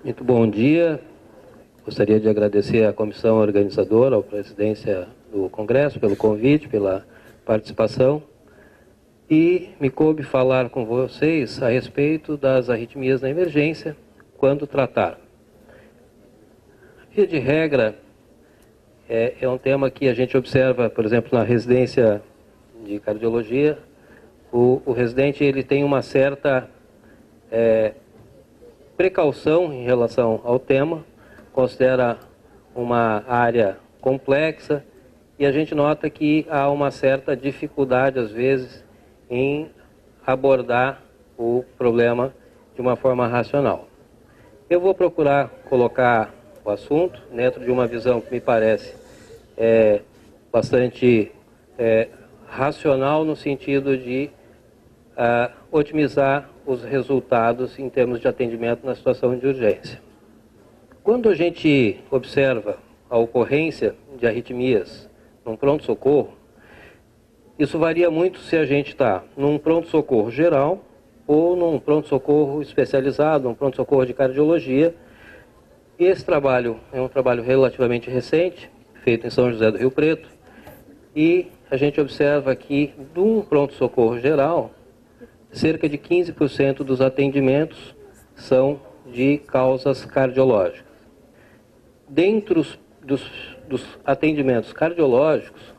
Muito bom dia. Gostaria de agradecer à comissão organizadora, à presidência do Congresso, pelo convite, pela participação. E me coube falar com vocês a respeito das arritmias na emergência, quando tratar. Via de regra, é um tema que a gente observa, por exemplo, na residência de cardiologia. O residente ele tem uma certa precaução em relação ao tema, considera uma área complexa e a gente nota que há uma certa dificuldade, às vezes, em abordar o problema de uma forma racional. Eu vou procurar colocar o assunto dentro de uma visão que me parece bastante racional, no sentido de otimizar os resultados em termos de atendimento na situação de urgência. Quando a gente observa a ocorrência de arritmias num pronto-socorro, isso varia muito se a gente está num pronto-socorro geral ou num pronto-socorro especializado, num pronto-socorro de cardiologia. Esse trabalho é um trabalho relativamente recente, feito em São José do Rio Preto, e a gente observa que, de um pronto-socorro geral, cerca de 15% dos atendimentos são de causas cardiológicas. Dentro dos atendimentos cardiológicos,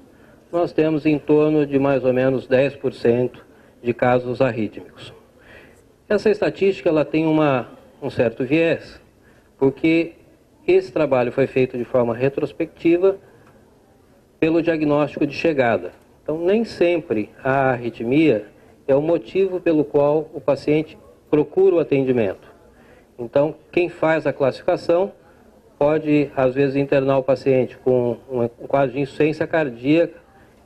nós temos em torno de mais ou menos 10% de casos arrítmicos. Essa estatística ela tem um certo viés, porque esse trabalho foi feito de forma retrospectiva pelo diagnóstico de chegada. Então, nem sempre a arritmia é o motivo pelo qual o paciente procura o atendimento. Então, quem faz a classificação pode, às vezes, internar o paciente com um quadro de insuficiência cardíaca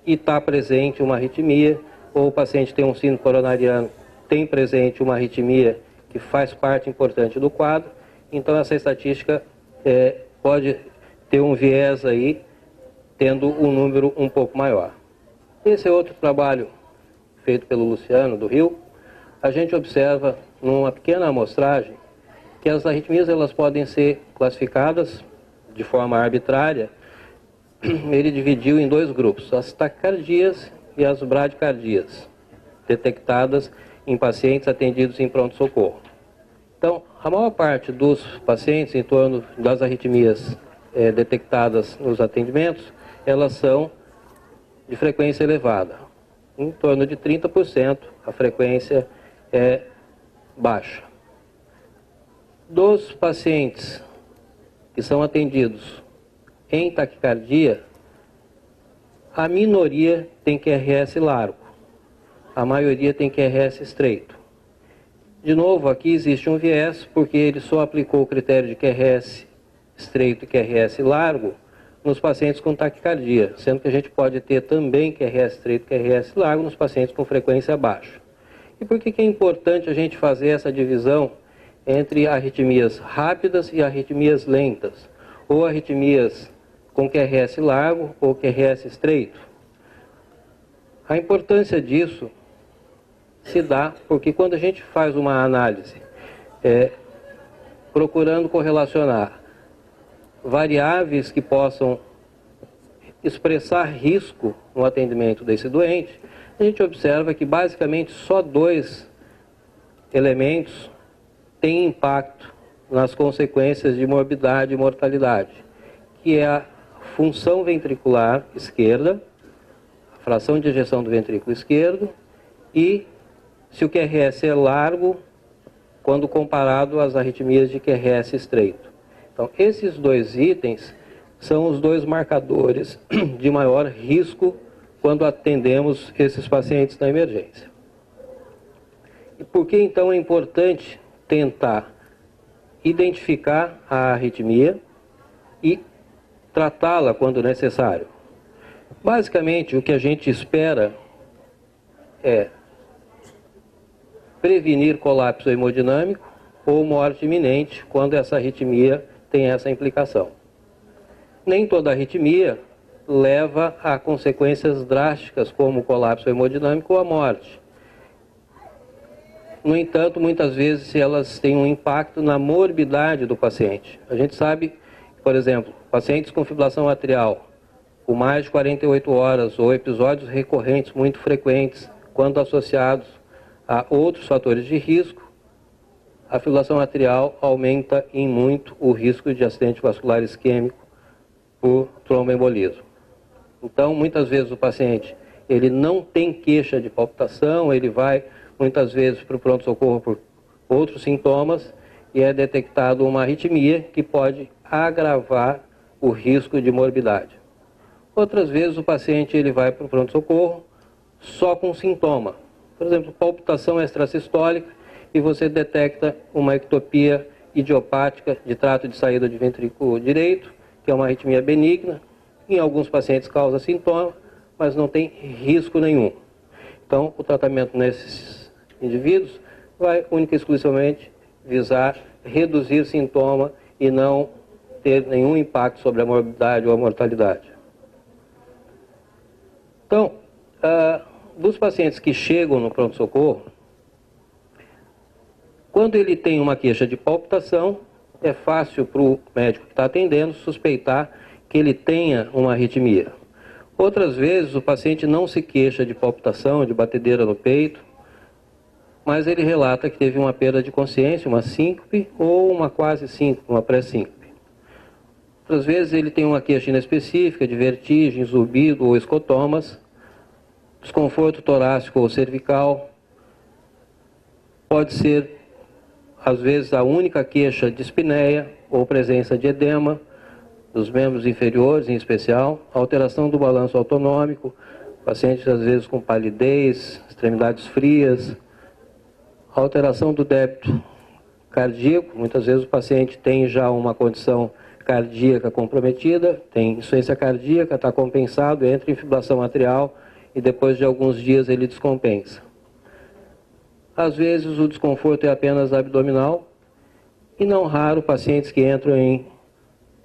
e está presente uma arritmia, ou o paciente tem um síndrome coronariano, tem presente uma arritmia que faz parte importante do quadro. Então, essa estatística pode ter um viés aí, tendo um número um pouco maior. Esse é outro trabalho feito pelo Luciano, do Rio. A gente observa, numa pequena amostragem, que as arritmias elas podem ser classificadas de forma arbitrária. Ele dividiu em dois grupos, as taquicardias e as bradicardias, detectadas em pacientes atendidos em pronto-socorro. Então, a maior parte dos pacientes, em torno das arritmias detectadas nos atendimentos, elas são de frequência elevada. Em torno de 30%, a frequência é baixa. Dos pacientes que são atendidos em taquicardia, a minoria tem QRS largo, a maioria tem QRS estreito. De novo, aqui existe um viés, porque ele só aplicou o critério de QRS estreito e QRS largo nos pacientes com taquicardia, sendo que a gente pode ter também QRS estreito e QRS largo nos pacientes com frequência baixa. E por que é importante a gente fazer essa divisão entre arritmias rápidas e arritmias lentas, ou arritmias com QRS largo ou QRS estreito? A importância disso se dá porque quando a gente faz uma análise procurando correlacionar variáveis que possam expressar risco no atendimento desse doente, a gente observa que basicamente só dois elementos têm impacto nas consequências de morbidade e mortalidade, que é a função ventricular esquerda, a fração de ejeção do ventrículo esquerdo, e se o QRS é largo, quando comparado às arritmias de QRS estreito. Então, esses dois itens são os dois marcadores de maior risco quando atendemos esses pacientes na emergência. E por que então é importante tentar identificar a arritmia e tratá-la quando necessário? Basicamente, o que a gente espera é prevenir colapso hemodinâmico ou morte iminente quando essa arritmia tem essa implicação. Nem toda arritmia leva a consequências drásticas como colapso hemodinâmico ou a morte. No entanto, muitas vezes elas têm um impacto na morbidade do paciente. A gente sabe, por exemplo, pacientes com fibrilação atrial por mais de 48 horas ou episódios recorrentes muito frequentes, quando associados a outros fatores de risco, a fibrilação atrial aumenta em muito o risco de acidente vascular isquêmico por tromboembolismo. Então, muitas vezes o paciente ele não tem queixa de palpitação, ele vai muitas vezes para o pronto-socorro por outros sintomas e é detectado uma arritmia que pode agravar o risco de morbidade. Outras vezes o paciente ele vai para o pronto-socorro só com sintoma. Por exemplo, palpitação extrasistólica e você detecta uma ectopia idiopática de trato de saída de ventrículo direito, que é uma arritmia benigna. Em alguns pacientes causa sintoma, mas não tem risco nenhum. Então, o tratamento nesses indivíduos vai única e exclusivamente visar reduzir sintoma e não ter nenhum impacto sobre a morbidade ou a mortalidade. Então, dos pacientes que chegam no pronto-socorro, quando ele tem uma queixa de palpitação, é fácil para o médico que está atendendo suspeitar que ele tenha uma arritmia. Outras vezes o paciente não se queixa de palpitação, de batedeira no peito, mas ele relata que teve uma perda de consciência, uma síncope ou uma quase síncope, uma pré-síncope. Outras vezes ele tem uma queixa inespecífica de vertigem, zumbido ou escotomas, desconforto torácico ou cervical. Pode ser, às vezes, a única queixa de espineia ou presença de edema dos membros inferiores, em especial, alteração do balanço autonômico, pacientes às vezes com palidez, extremidades frias, alteração do débito cardíaco, muitas vezes o paciente tem já uma condição cardíaca comprometida, tem insuficiência cardíaca, está compensado, entra em fibrilação atrial e depois de alguns dias ele descompensa. Às vezes o desconforto é apenas abdominal e não raro pacientes que entram em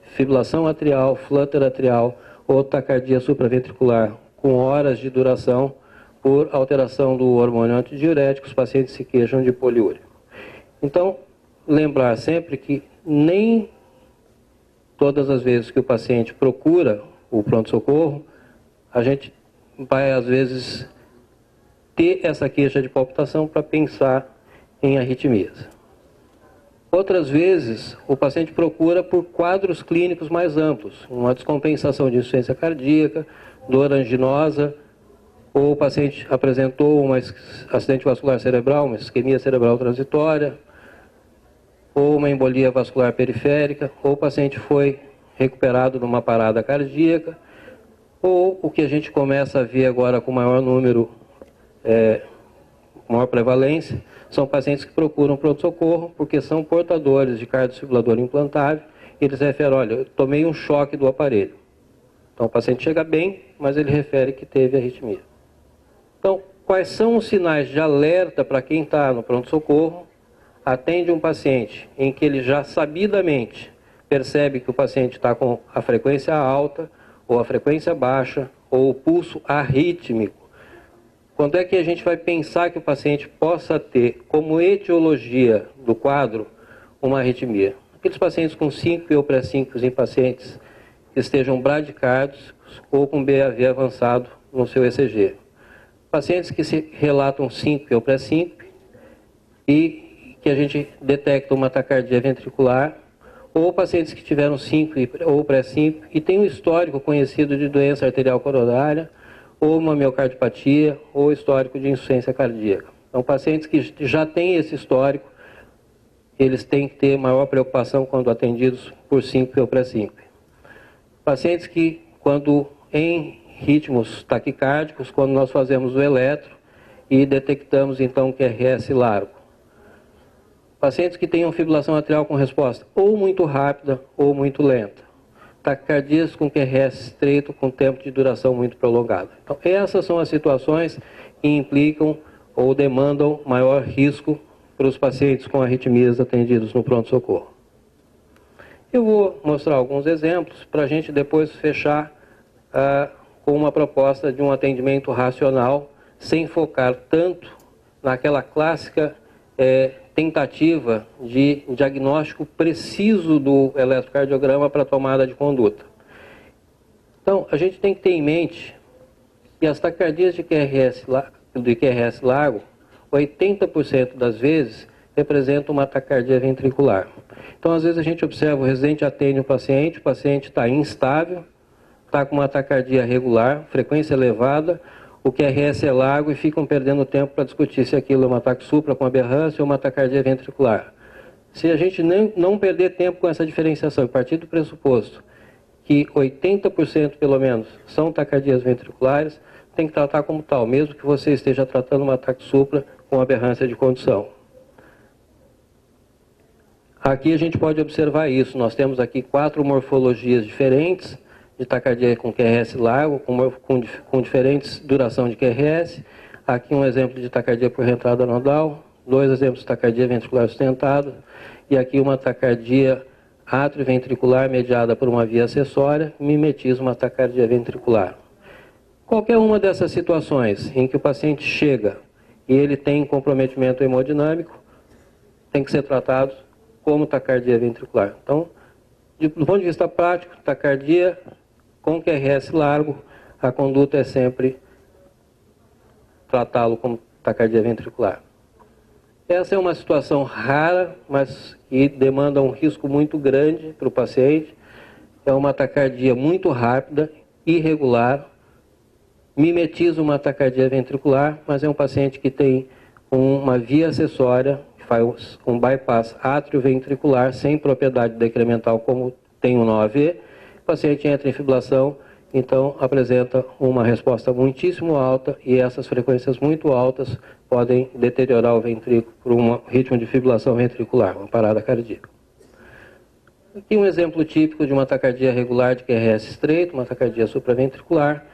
fibrilação atrial, flutter atrial ou taquicardia supraventricular com horas de duração por alteração do hormônio antidiurético, os pacientes se queixam de poliúria. Então, lembrar sempre que nem todas as vezes que o paciente procura o pronto-socorro, a gente vai às vezes ter essa queixa de palpitação para pensar em arritmias. Outras vezes, o paciente procura por quadros clínicos mais amplos, uma descompensação de insuficiência cardíaca, dor anginosa, ou o paciente apresentou um acidente vascular cerebral, uma isquemia cerebral transitória, ou uma embolia vascular periférica, ou o paciente foi recuperado numa parada cardíaca, ou o que a gente começa a ver agora com maior número, maior prevalência, são pacientes que procuram pronto-socorro porque são portadores de cardiodesfibrilador implantável e eles referem, olha, eu tomei um choque do aparelho. Então o paciente chega bem, mas ele refere que teve arritmia. Então, quais são os sinais de alerta para quem está no pronto-socorro? Atende um paciente em que ele já sabidamente percebe que o paciente está com a frequência alta ou a frequência baixa ou o pulso arrítmico. Quando é que a gente vai pensar que o paciente possa ter como etiologia do quadro uma arritmia? Aqueles pacientes com síncope ou pré-síncopes em pacientes que estejam bradicárdios ou com BAV avançado no seu ECG. Pacientes que se relatam síncope ou pré-síncope e que a gente detecta uma taquicardia ventricular, ou pacientes que tiveram síncope ou pré-síncope e tem um histórico conhecido de doença arterial coronária, ou uma miocardiopatia, ou histórico de insuficiência cardíaca. Então, pacientes que já têm esse histórico, eles têm que ter maior preocupação quando atendidos por síncope ou pré-síncope. Pacientes que, quando em ritmos taquicárdicos, quando nós fazemos o eletro e detectamos então QRS largo. Pacientes que tenham fibrilação atrial com resposta ou muito rápida ou muito lenta. Taquicardias com QRS estreito com tempo de duração muito prolongado. Então, essas são as situações que implicam ou demandam maior risco para os pacientes com arritmias atendidos no pronto-socorro. Eu vou mostrar alguns exemplos para a gente depois fechar com uma proposta de um atendimento racional, sem focar tanto naquela clássica tentativa de diagnóstico preciso do eletrocardiograma para tomada de conduta. Então, a gente tem que ter em mente que as taquicardias de QRS largo, 80% das vezes, representam uma taquicardia ventricular. Então, às vezes a gente observa, o residente atende o paciente está instável, está com uma taquicardia regular, frequência elevada, o QRS é largo e ficam perdendo tempo para discutir se aquilo é uma ataque supra com aberrância ou uma taquicardia ventricular. Se a gente não perder tempo com essa diferenciação e partir do pressuposto que 80% pelo menos são taquicardias ventriculares, tem que tratar como tal, mesmo que você esteja tratando um ataque supra com aberrância de condução. Aqui a gente pode observar isso. Nós temos aqui 4 morfologias diferentes de taquicardia com QRS largo, com diferentes duração de QRS. Aqui um exemplo de taquicardia por reentrada nodal, 2 exemplos de taquicardia ventricular sustentada, e aqui uma taquicardia atrioventricular mediada por uma via acessória, mimetismo uma taquicardia ventricular. Qualquer uma dessas situações em que o paciente chega e ele tem comprometimento hemodinâmico, tem que ser tratado como taquicardia ventricular. Então, do ponto de vista prático, taquicardia com QRS largo, a conduta é sempre tratá-lo como taquicardia ventricular. Essa é uma situação rara, mas que demanda um risco muito grande para o paciente. É uma taquicardia muito rápida, irregular, mimetiza uma taquicardia ventricular, mas é um paciente que tem uma via acessória, que faz um bypass atrioventricular sem propriedade decremental como tem o 9E. O paciente entra em fibrilação, então apresenta uma resposta muitíssimo alta e essas frequências muito altas podem deteriorar o ventrículo por um ritmo de fibrilação ventricular, uma parada cardíaca. Aqui um exemplo típico de uma taquicardia regular de QRS estreito, uma taquicardia supraventricular,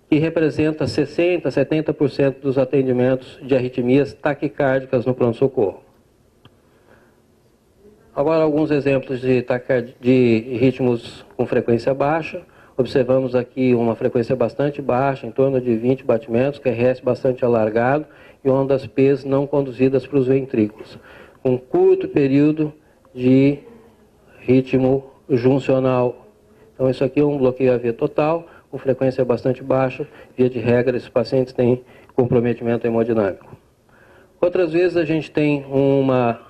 que representa 60% a 70% dos atendimentos de arritmias taquicárdicas no pronto-socorro. Agora alguns exemplos de ritmos com frequência baixa. Observamos aqui uma frequência bastante baixa, em torno de 20 batimentos, QRS bastante alargado e ondas P's não conduzidas para os ventrículos. Um curto período de ritmo juncional. Então isso aqui é um bloqueio AV total, com frequência bastante baixa. Via de regra, esses pacientes têm comprometimento hemodinâmico. Outras vezes a gente tem uma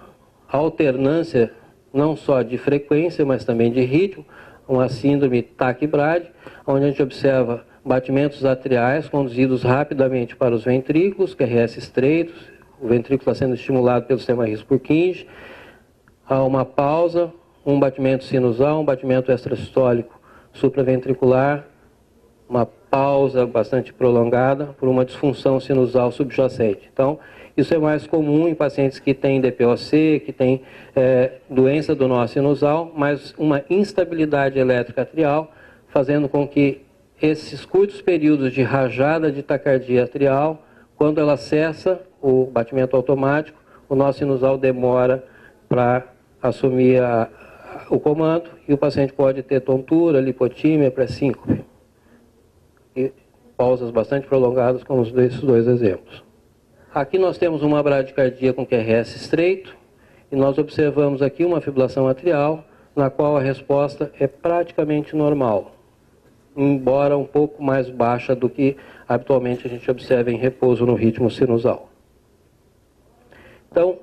alternância não só de frequência, mas também de ritmo, uma síndrome taquibrade, onde a gente observa batimentos atriais conduzidos rapidamente para os ventrículos, QRS estreitos, o ventrículo está sendo estimulado pelo sistema His-Purkinje, há uma pausa, um batimento sinusal, um batimento extrasistólico supraventricular, uma pausa bastante prolongada por uma disfunção sinusal subjacente. Então, isso é mais comum em pacientes que têm DPOC, que têm doença do nó sinusal, mas uma instabilidade elétrica atrial, fazendo com que esses curtos períodos de rajada de taquicardia atrial, quando ela cessa o batimento automático, o nó sinusal demora para assumir o comando e o paciente pode ter tontura, lipotímia, pré-síncope. E pausas bastante prolongadas, como esses 2 exemplos. Aqui nós temos uma bradicardia com QRS estreito e nós observamos aqui uma fibrilação atrial na qual a resposta é praticamente normal, embora um pouco mais baixa do que habitualmente a gente observa em repouso no ritmo sinusal. Então,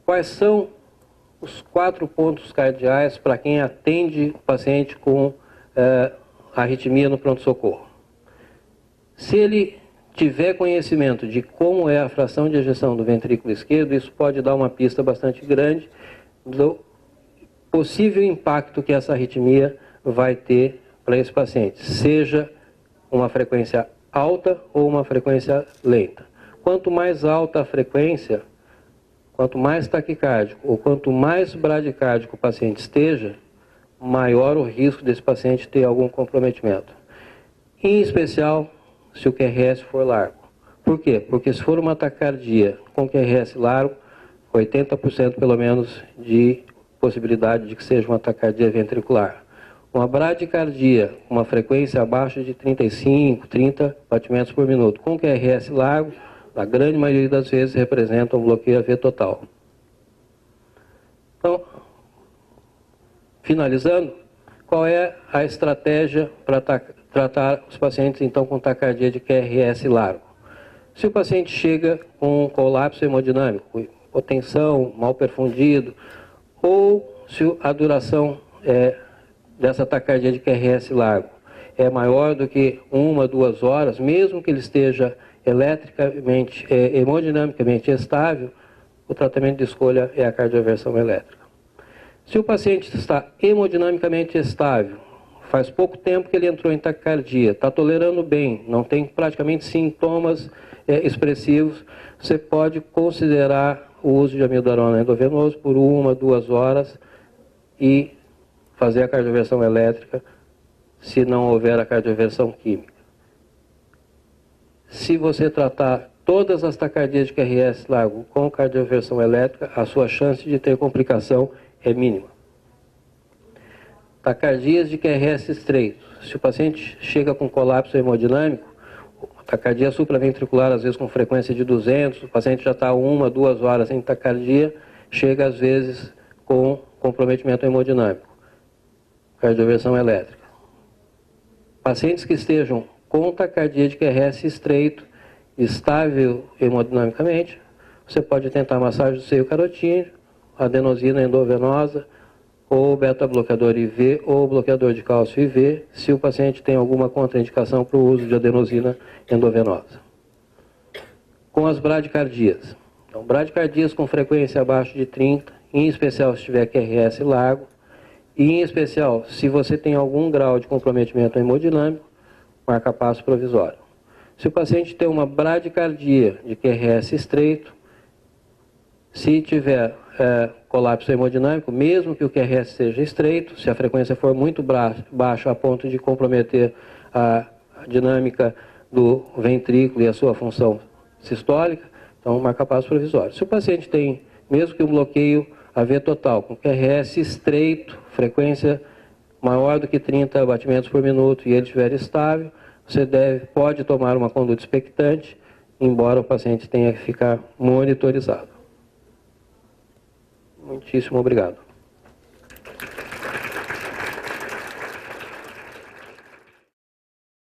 quais são os 4 pontos cardeais para quem atende o paciente com arritmia no pronto-socorro? Se ele tiver conhecimento de como é a fração de ejeção do ventrículo esquerdo, isso pode dar uma pista bastante grande do possível impacto que essa arritmia vai ter para esse paciente, seja uma frequência alta ou uma frequência lenta. Quanto mais alta a frequência, quanto mais taquicárdico ou quanto mais bradicárdico o paciente esteja, maior o risco desse paciente ter algum comprometimento. Em especial, se o QRS for largo. Por quê? Porque se for uma taquicardia com QRS largo, 80% pelo menos de possibilidade de que seja uma taquicardia ventricular. Uma bradicardia com uma frequência abaixo de 35, 30 batimentos por minuto com QRS largo, na grande maioria das vezes, representam um bloqueio AV total. Então, finalizando, qual é a estratégia para tratar os pacientes, então, com taquicardia de QRS largo? Se o paciente chega com colapso hemodinâmico, hipotensão, mal perfundido, ou se a duração dessa taquicardia de QRS largo é maior do que 1 a 2 horas, mesmo que ele esteja eletricamente, hemodinamicamente estável, o tratamento de escolha é a cardioversão elétrica. Se o paciente está hemodinamicamente estável, faz pouco tempo que ele entrou em taquicardia, está tolerando bem, não tem praticamente sintomas expressivos, você pode considerar o uso de amiodarona endovenoso por 1 a 2 horas e fazer a cardioversão elétrica se não houver a cardioversão química. Se você tratar todas as taquicardias de QRS largo com cardioversão elétrica, a sua chance de ter complicação é mínima. Taquicardias de QRS estreito. Se o paciente chega com colapso hemodinâmico, taquicardia supraventricular, às vezes com frequência de 200, o paciente já está 1 a 2 horas em taquicardia, chega às vezes com comprometimento hemodinâmico. Cardioversão elétrica. Pacientes que estejam com taquicardia de QRS estreito, estável hemodinamicamente, você pode tentar massagem do seio carotídeo, adenosina endovenosa, ou beta-bloqueador IV, ou bloqueador de cálcio IV, se o paciente tem alguma contraindicação para o uso de adenosina endovenosa. Com as bradicardias. Então, bradicardias com frequência abaixo de 30, em especial se tiver QRS largo, e em especial se você tem algum grau de comprometimento hemodinâmico, marca-passo provisório. Se o paciente tem uma bradicardia de QRS estreito, se tiver colapso hemodinâmico, mesmo que o QRS seja estreito, se a frequência for muito baixa a ponto de comprometer a dinâmica do ventrículo e a sua função sistólica, então marca-passo provisório. Se o paciente tem, mesmo que um bloqueio AV total, com QRS estreito, frequência maior do que 30 batimentos por minuto e ele estiver estável, você pode tomar uma conduta expectante, embora o paciente tenha que ficar monitorizado. Muitíssimo obrigado.